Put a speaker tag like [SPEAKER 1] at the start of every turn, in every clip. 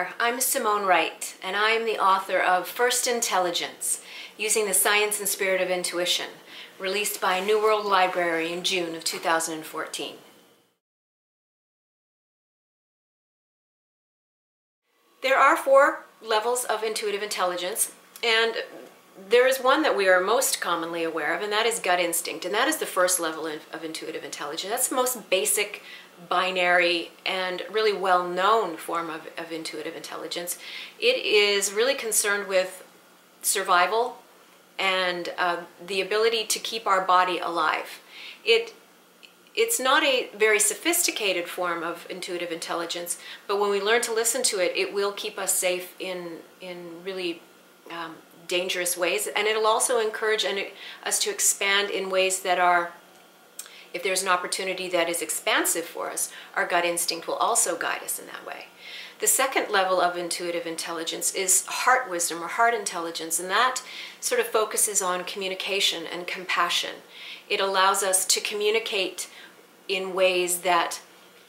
[SPEAKER 1] there, I'm Simone Wright, and I am the author of First Intelligence, Using the Science and Spirit of Intuition, released by New World Library in June of 2014. There are 4 levels of intuitive intelligence, and there is one that we are most commonly aware of, and that is gut instinct, and that is the first level of intuitive intelligence. That's the most basic, binary, and really well-known form of intuitive intelligence. It is really concerned with survival and the ability to keep our body alive. It's not a very sophisticated form of intuitive intelligence, but when we learn to listen to it, it will keep us safe in really dangerous ways, and it'll also encourage us to expand in ways that are, if there's an opportunity that is expansive for us, our gut instinct will also guide us in that way. The second level of intuitive intelligence is heart wisdom or heart intelligence, and that sort of focuses on communication and compassion. It allows us to communicate in ways that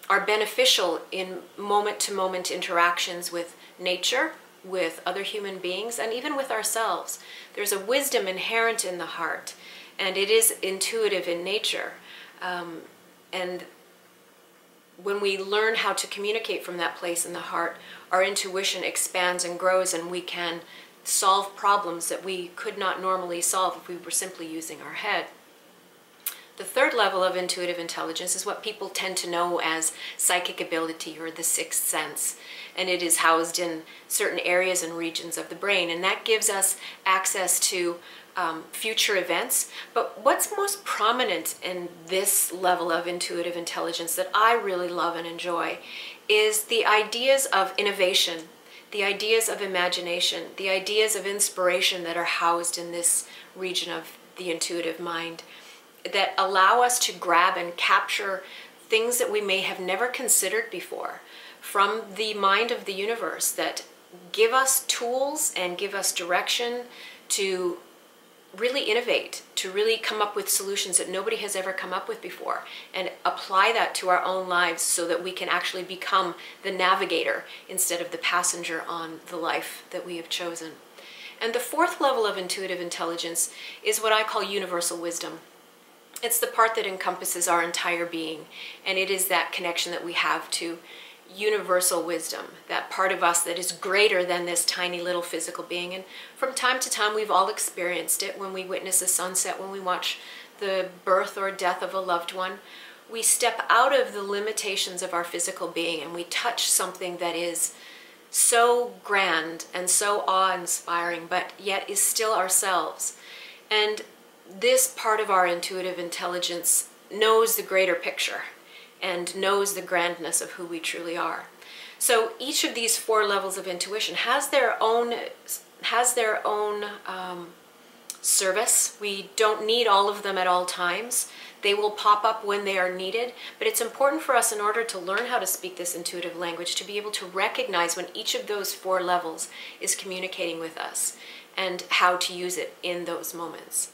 [SPEAKER 1] are beneficial in moment-to-moment interactions with nature, with other human beings, and even with ourselves. There's a wisdom inherent in the heart, and it is intuitive in nature. And when we learn how to communicate from that place in the heart, our intuition expands and grows, and we can solve problems that we could not normally solve if we were simply using our head. The third level of intuitive intelligence is what people tend to know as psychic ability or the sixth sense, and it is housed in certain areas and regions of the brain, and that gives us access to future events. But what's most prominent in this level of intuitive intelligence that I really love and enjoy is the ideas of innovation, the ideas of imagination, the ideas of inspiration that are housed in this region of the intuitive mind, that allow us to grab and capture things that we may have never considered before from the mind of the universe, that give us tools and give us direction to really innovate, to really come up with solutions that nobody has ever come up with before, and apply that to our own lives so that we can actually become the navigator instead of the passenger on the life that we have chosen. And the fourth level of intuitive intelligence is what I call universal wisdom. It's the part that encompasses our entire being, and it is that connection that we have to universal wisdom, that part of us that is greater than this tiny little physical being. And from time to time, we've all experienced it when we witness a sunset, when we watch the birth or death of a loved one. We step out of the limitations of our physical being and we touch something that is so grand and so awe-inspiring, but yet is still ourselves. And this part of our intuitive intelligence knows the greater picture and knows the grandness of who we truly are. So each of these 4 levels of intuition has their own service. We don't need all of them at all times. They will pop up when they are needed, but it's important for us, in order to learn how to speak this intuitive language, to be able to recognize when each of those 4 levels is communicating with us and how to use it in those moments.